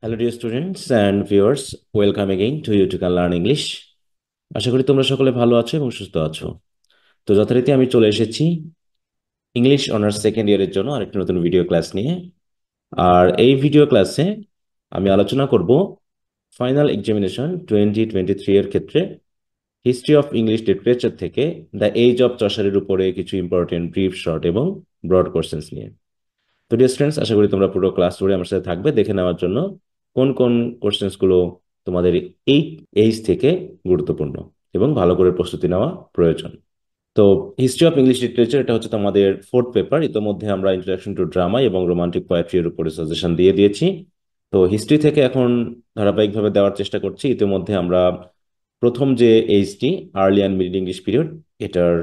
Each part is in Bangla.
Hello dear students and viewers, welcome again to you to can learn English. আশা করি তোমরা সকলে ভালো আছো এবং সুস্থ আছো। তো যথারীতি আমি চলে এসেছি ইংলিশ অনার্স সেকেন্ড ইয়ারের জন্য আরেকটি নতুন ভিডিও ক্লাস নিয়ে। আর এই ভিডিও ক্লাসে আমি আলোচনা করব ফাইনাল এক্সামিনেশন 2023 এর ক্ষেত্রে হিস্ট্রি অফ ইংলিশ লিটারেচার থেকে দ্য এজ অফ চসারের উপরে কিছু ইম্পর্টেন্ট ব্রিফ শর্ট এবং ব্রড কোশ্চেন্স নিয়ে। তো ডিয়ার স্টুডেন্টস, আশা করি তোমরা পুরো ক্লাস জুড়ে আমার সাথে থাকবে দেখে নেওয়ার জন্য কোন কোন কোশ্চেন্স গুলো তোমাদের এই এইজ থেকে গুরুত্বপূর্ণ এবং ভালো করে প্রস্তুতি নেওয়া প্রয়োজন। তো হিস্ট্রি অফ ইংলিশ লিটারেচার এটা হচ্ছে তোমাদের ফোর্থ পেপার। ইতোমধ্যে আমরা ইন্ট্রোডাকশন টু ড্রামা এবং রোমান্টিক পোয়েট্রি এর উপরে সাজেশন দিয়ে দিয়েছি। তো হিস্ট্রি থেকে এখন ধারাবাহিকভাবে দেওয়ার চেষ্টা করছি। ইতিমধ্যে আমরা প্রথম যে এইচটি early and middle English period, এটার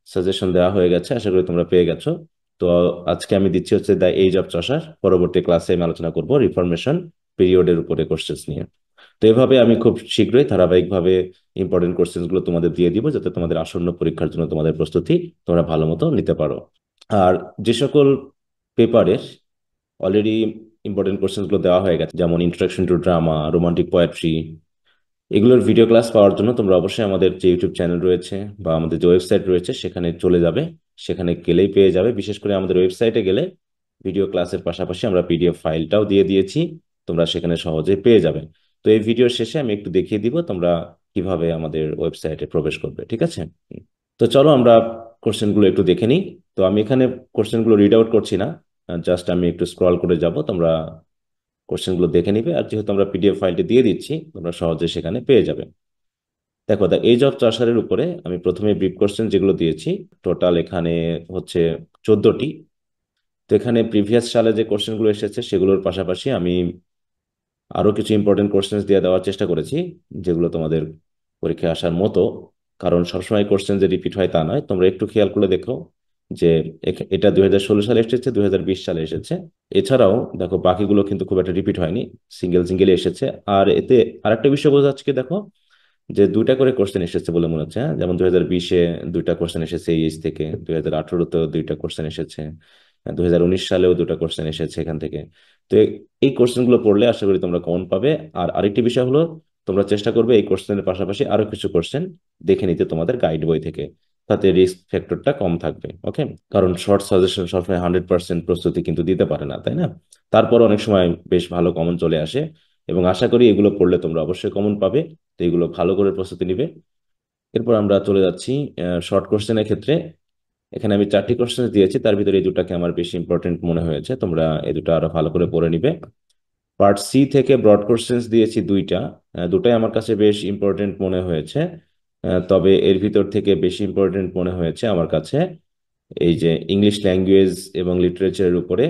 সাজেশন দেওয়া হয়ে গেছে, আশা করি তোমরা পেয়ে গেছো। তো আজকে আমি দিচ্ছি হচ্ছে দ্য এজ অফ চসার। পরবর্তী ক্লাসে আমি আলোচনা করব রিফরমেশন পিরিয়ডের উপরে কোশ্চেন্স নিয়ে। তো এভাবে আমি খুব শীঘ্রই ধারাবাহিকভাবে ইম্পর্টেন্ট কোশ্চেন্স গুলো তোমাদের দিয়ে দিব, যাতে তোমাদের আসন্ন পরীক্ষার জন্য তোমাদের প্রস্তুতি তোমরা ভালো মতো নিতে পারো। আর যে সকল পেপারের অলরেডি ইম্পর্টেন্ট কোশ্চেন্স গুলো দেওয়া হয়ে গেছে, যেমন introduction to drama, romantic poetry, এগুলোর ভিডিও ক্লাস পাওয়ার জন্য তোমরা অবশ্যই আমাদের যে ইউটিউব চ্যানেল রয়েছে বা আমাদের যে ওয়েবসাইট রয়েছে সেখানে চলে যাবে। সেখানে গেলেই পেয়ে যাবে। বিশেষ করে আমাদের ওয়েবসাইটে গেলে ভিডিও ক্লাসের পাশাপাশি আমরা পিডিএফ ফাইলটাও দিয়ে দিয়েছি, তোমরা সেখানে সহজে পেয়ে যাবে। তো এই ভিডিওর শেষে আমি একটু দেখিয়ে দিব তোমরা কিভাবে আমাদের ওয়েবসাইটে প্রবেশ করবে, ঠিক আছে? তো চলো আমরা কোশ্চেনগুলো একটু দেখে নিই। তো আমি এখানে কোশ্চেনগুলো রিড আউট করছি না, জাস্ট আমি একটু স্ক্রল করে যাব, তোমরা কোশ্চেনগুলো দেখে নিবে। আর যেহেতু আমরা পিডিএফ ফাইলটি দিয়ে দিচ্ছি, তোমরা সহজে সেখানে পেয়ে যাবে। দেখো, দ্য এজ অফ চাষারের উপরে আমি প্রথমে ব্রিফ কোশ্চেন যেগুলো দিয়েছি, টোটাল এখানে হচ্ছে 14টি। তো এখানে প্রিভিয়াস সালে যে কোশ্চেনগুলো এসেছে সেগুলোর পাশাপাশি আমি আরো কিছু ইম্পর্টেন্ট কোশ্চেন দিয়ে দেওয়ার চেষ্টা করেছি, যেগুলো তোমাদের পরীক্ষায় আসার মতো। কারণ সবসময় কোশ্চেন যে রিপিট হয় তা নয়, তোমরা একটু খেয়াল করে দেখো যে এটা 2016 সালে এসেছে, 2020 সালে এসেছে। এছাড়াও দেখো বাকিগুলো কিন্তু খুব একটা রিপিট হয়নি, সিঙ্গেল সিঙ্গেল এসেছে। আর এতে আরেকটা বিষয় বোঝা যাচ্ছে কি, দেখো যে দুইটা করে কোশ্চেন এসেছে বলে মনে হচ্ছে। হ্যাঁ, যেমন 2020-এ দুইটা কোশ্চেন এসেছে এইচ থেকে, 2018-তেও দুইটা কোশ্চেন এসেছে, 2019 সালেও দুটা কোশ্চেন এসেছে এখান থেকে। তো এই কোশ্চেন গুলো পড়লে আশা করি তোমরা কমন পাবে। আর আরেকটি বিষয় হলো, তোমরা চেষ্টা করবে এই কোশ্চেনের পাশাপাশি আরো কিছু কোশ্চেন দেখে নিতে তোমাদের গাইড বই থেকে, তাতে রিস্ক ফ্যাক্টরটা কম থাকবে। ওকে? কারণ শর্ট সাজেশন সবসময় 100% প্রস্তুতি কিন্তু দিতে পারে না, তাই না? তারপর অনেক সময় বেশ ভালো কমন চলে আসে, এবং আশা করি এগুলো পড়লে তোমরা অবশ্যই কমন পাবে। তো এগুলো ভালো করে প্রস্তুতি নিবে। এরপর আমরা চলে যাচ্ছি শর্ট কোশ্চেনের ক্ষেত্রে। এখানে আমি 4টি কোশ্চেন দিয়েছি, তার ভিতরে এই দুটাকে আমার বেশি ইম্পর্টেন্ট মনে হয়েছে, তোমরা এই দুটো আরো ভালো করে পড়ে নিবে। পার্ট সি থেকে ব্রড কোশ্চেন্স দিয়েছি দুইটা। দুটাই আমার কাছে বেশ ইম্পর্টেন্ট মনে হয়েছে। তবে এর ভিতর থেকে বেশি ইম্পর্টেন্ট মনে হয়েছে আমার কাছে এই যে ইংলিশ ল্যাঙ্গুয়েজ এবং লিটারেচারের উপরে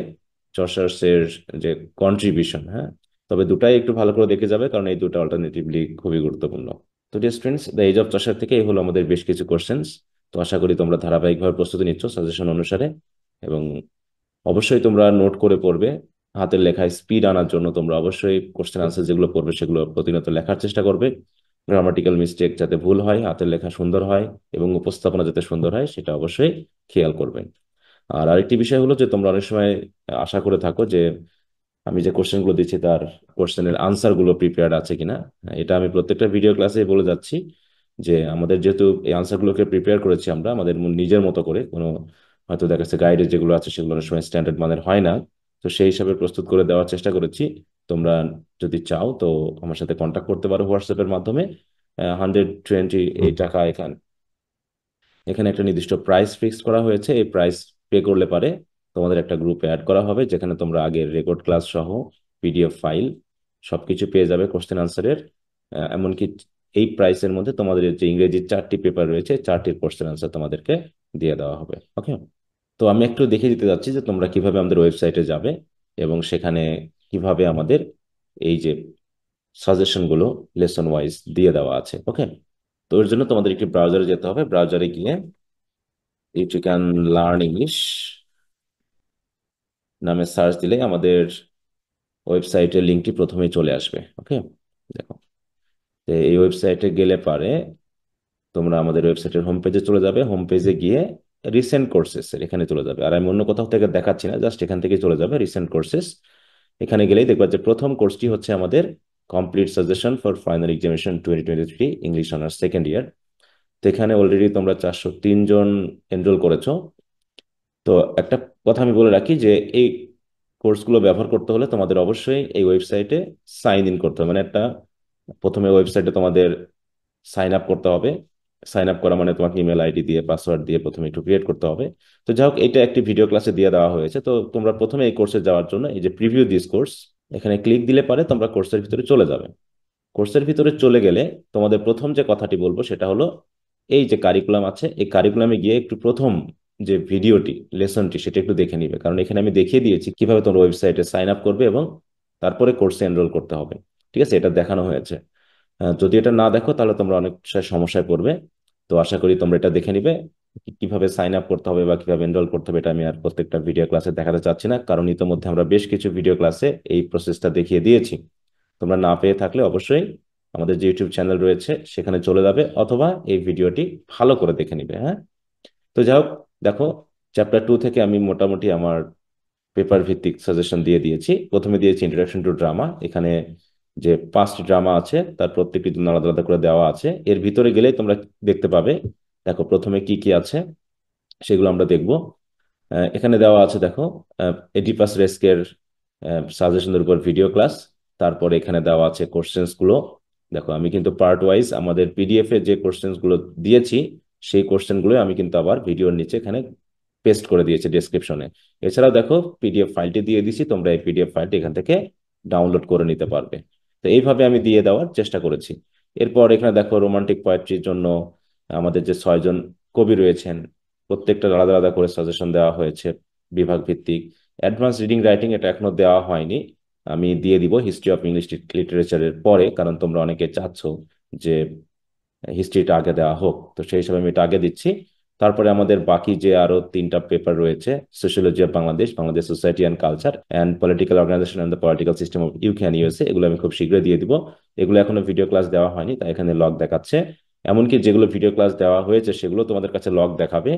চসার্সের যে কন্ট্রিবিউশন। হ্যাঁ, তবে দুটাই একটু ভালো করে দেখে যাবে, কারণ এই দুটো অল্টারনেটিভলি খুবই গুরুত্বপূর্ণ। তো dear students, the age of Chaucer থেকে এই হলো আমাদের বেশ কিছু কোশ্চেন্স। তো আশা করি তোমরা ধারাবাহিকভাবে প্রস্তুতি নিচ্ছ সাজেশন অনুসারে, এবং অবশ্যই তোমরা নোট করে পড়বে। হাতের লেখায় স্পিড আনার জন্য তোমরা অবশ্যই কোশ্চেন আনসার যেগুলো পড়বে সেগুলো প্রতিনিয়ত লেখার চেষ্টা করবে। গ্রামাটিক্যাল মিস্টেক যাতে ভুল হয়, হাতের লেখা সুন্দর হয় এবং উপস্থাপনা যাতে সুন্দর হয় সেটা অবশ্যই খেয়াল করবে। আর আরেকটি বিষয় হলো যে তোমরা অনেক সময় আশা করে থাকো যে আমি যে কোশ্চেন গুলো দিচ্ছি তার কোশ্চেনের আনসার গুলো প্রিপেয়ার্ড আছে কিনা। এটা আমি প্রত্যেকটা ভিডিও ক্লাসে বলে যাচ্ছি যে আমাদের যেহেতু এই আনসার গুলোকে প্রিপেয়ার করেছি আমরা আমাদের নিজের মতো করে, কোনো হয়তো দেখা যাচ্ছে গাইডে যেগুলো আছে সেগুলো অনেক সময় স্ট্যান্ডার্ড মানের হয় না, তো সেই হিসাবে প্রস্তুত করে দেওয়ার চেষ্টা করেছি। তোমরা যদি চাও তো আমার সাথে কন্ট্যাক্ট করতে পারো হোয়াটসঅ্যাপের মাধ্যমে। 128 টাকা এখানে এখানে একটা নির্দিষ্ট প্রাইস ফিক্স করা হয়েছে। এই প্রাইস পে করলে পারে তোমাদের একটা গ্রুপে অ্যাড করা হবে, যেখানে তোমরা আগের রেকর্ড ক্লাস সহ পিডিএফ ফাইল সবকিছু পেয়ে যাবে কোশ্চেন আনসারের। এমনকি এই প্রাইসের মধ্যে তোমাদের যে ইংরেজি 4টি পেপার রয়েছে, 4টির কোশ্চেন আনসার তোমাদেরকে দিয়ে দেওয়া হবে। ওকে? তো আমি একটু দেখে দিতে যাচ্ছি যে তোমরা কিভাবে আমাদের ওয়েবসাইটে যাবে এবং সেখানে কিভাবে আমাদের এই যে সাজেশন গুলো লেসন ওয়াইজ দিয়ে দেওয়া আছে। ওকে? তো এর জন্য তোমাদের একটি ব্রাউজারে যেতে হবে। ব্রাউজারে গিয়ে if you can learn English নামে সার্চ দিলে আমাদের ওয়েবসাইটের লিঙ্কটি প্রথমেই চলে আসবে। ওকে? দেখো, তো এই ওয়েবসাইটে গেলে পারে তোমরা আমাদের ওয়েবসাইটের হোম পেজে চলে যাবে। হোম পেজে গিয়ে রিসেন্ট কোর্সেস এখানে চলে যাবে। আর আমি অন্য কোথাও থেকে দেখাচ্ছি না, জাস্ট এখান থেকে চলে যাবে রিসেন্ট কোর্সেস। এখানে গেলেই দেখবা যে প্রথম কোর্সটি হচ্ছে আমাদের complete suggestion for final examination 2023 English honours second year. তো এখানে অলরেডি তোমরা 403 জন এনরোল করেছো। তো একটা কথা আমি বলে রাখি যে এই কোর্সগুলো ব্যবহার করতে হলে তোমাদের অবশ্যই এই ওয়েবসাইটে সাইন ইন করতে হবে, মানে একটা প্রথমে ওয়েবসাইটে তোমাদের সাইন আপ করতে হবে। সাইন আপ করা মানে তোমাকে ইমেল আইডি দিয়ে পাসওয়ার্ড দিয়ে প্রথমে একটু ক্রিয়েট করতে হবে। তো যাই হোক, এটা একটি ভিডিও ক্লাসে দিয়ে দেওয়া হয়েছে। তো তোমরা প্রথমে এই কোর্সে যাওয়ার জন্য এই যে প্রিভিউ দিস কোর্স, এখানে ক্লিক দিলে পারে তোমরা কোর্সের ভিতরে চলে যাবে। কোর্সের ভিতরে চলে গেলে তোমাদের প্রথম যে কথাটি বলবো সেটা হলো এই যে কারিকুলাম আছে, এই কারিকুলামে গিয়ে একটু প্রথম যে ভিডিওটি লেসনটি সেটা একটু দেখে নিবে, কারণ এখানে আমি দেখিয়ে দিয়েছি কিভাবে তোমরা ওয়েবসাইটে সাইন আপ করবে এবং তারপরে কোর্সে এনরোল করতে হবে। ঠিক আছে, এটা দেখানো হয়েছে। যদি এটা না দেখো তাহলে তোমরা অনেক সমস্যায় পড়বে। তো আশা করি তোমরা এটা দেখে নিবে। কিভাবে সাইন আপ করতে হবে বা কিভাবে এনরোল করতে হবে এটা আমি আর প্রত্যেকটা ভিডিও ক্লাসে দেখাতে চাচ্ছি না, কারণ ইতোমধ্যে আমরা বেশ কিছু ভিডিও ক্লাসে এই প্রসেসটা দেখিয়ে দিয়েছি। তোমরা না পেয়ে থাকলে অবশ্যই আমাদের যে ইউটিউব চ্যানেল রয়েছে সেখানে চলে যাবে, অথবা এই ভিডিওটি ভালো করে দেখে নিবে। হ্যাঁ, তো যাই হোক, দেখো চ্যাপ্টার 2 থেকে আমি মোটামুটি আমার পেপার ভিত্তিক সাজেশন দিয়ে দিয়েছি। প্রথমে দিয়েছি ইন্ট্রোডাকশন টু ড্রামা। এখানে যে 5টি ড্রামা আছে তার প্রত্যেকটি জন্য আলাদা আলাদা করে দেওয়া আছে। এর ভিতরে গেলেই তোমরা দেখতে পাবে। দেখো প্রথমে কি কি আছে সেগুলো আমরা দেখব। এখানে দেওয়া আছে দেখো, এডিপাস রেস্কের সাজেশনের উপর ভিডিও ক্লাস। তারপরে এখানে দেওয়া আছে কোশ্চেন্স গুলো। দেখো আমি কিন্তু পার্ট ওয়াইজ আমাদের পিডিএফ এ যে কোশ্চেন্স গুলো দিয়েছি সেই কোশ্চেন গুলো আমি কিন্তু আবার ভিডিওর নিচে এখানে পেস্ট করে দিয়েছি ডেসক্রিপশনে। এছাড়াও দেখো পিডিএফ ফাইলটি দিয়ে দিছি, তোমরা এই পিডিএফ ফাইলটি এখান থেকে ডাউনলোড করে নিতে পারবে। তো এইভাবে আমি দিয়ে দেওয়ার চেষ্টা করেছি। এরপর এখানে দেখো রোমান্টিক পোয়েট্রির জন্য আমাদের যে 6জন কবি রয়েছেন প্রত্যেকটা আলাদা আলাদা করে সাজেশন দেওয়া হয়েছে বিভাগ ভিত্তিক। অ্যাডভান্স রিডিং রাইটিং এটা এখনো দেওয়া হয়নি, আমি দিয়ে দিব হিস্ট্রি অফ ইংলিশ লিটারেচারের পরে, কারণ তোমরা অনেকে চাচ্ছ যে হিস্ট্রিটা আগে দেওয়া হোক, তো সেই হিসাবে আমি এটা আগে দিচ্ছি। তারপরে আমাদের বাকি যে আরো 3টা পেপার রয়েছে, sociology of Bangladesh, Bangladesh society and culture, and political organisation and the political system of UK and USA, এগুলো আমি খুব শীঘ্রই দিয়ে দিব। এগুলো এখনো ভিডিও ক্লাস দেওয়া হয়নি তাই এখানে লগ দেখাচ্ছে। এমনকি যেগুলো ভিডিও ক্লাস দেওয়া হয়েছে সেগুলো তোমাদের কাছে লগ দেখাবে।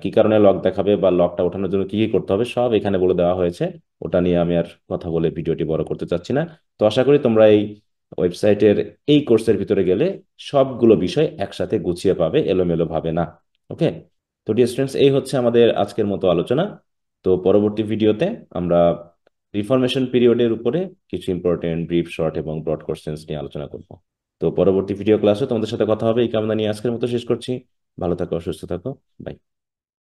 কি কারণে লগ দেখাবে বা লগটা ওঠানোর জন্য কি কি করতে হবে সব এখানে বলে দেওয়া হয়েছে। ওটা নিয়ে আমি আর কথা বলে ভিডিওটি বড় করতে চাচ্ছি না। তো আশা করি তোমরা এই ওয়েবসাইটের এই কোর্সের ভিতরে গেলে সবগুলো বিষয় একসাথে গুছিয়ে পাবে, এলোমেলো ভাবে না। ওকে, তো ডিয়ার স্টুডেন্টস, এই হচ্ছে আমাদের আজকের মতো আলোচনা। তো পরবর্তী ভিডিওতে আমরা রিফরমেশন পিরিয়ডের উপরে কিছু ইম্পর্টেন্ট ব্রিফ, শর্ট এবং ব্রড কোশ্চেন্স নিয়ে আলোচনা করব। তো পরবর্তী ভিডিও ক্লাসে তোমাদের সাথে কথা হবে এই কামনা নিয়ে আজকের মতো শেষ করছি। ভালো থাকো, সুস্থ থাকো, বাই।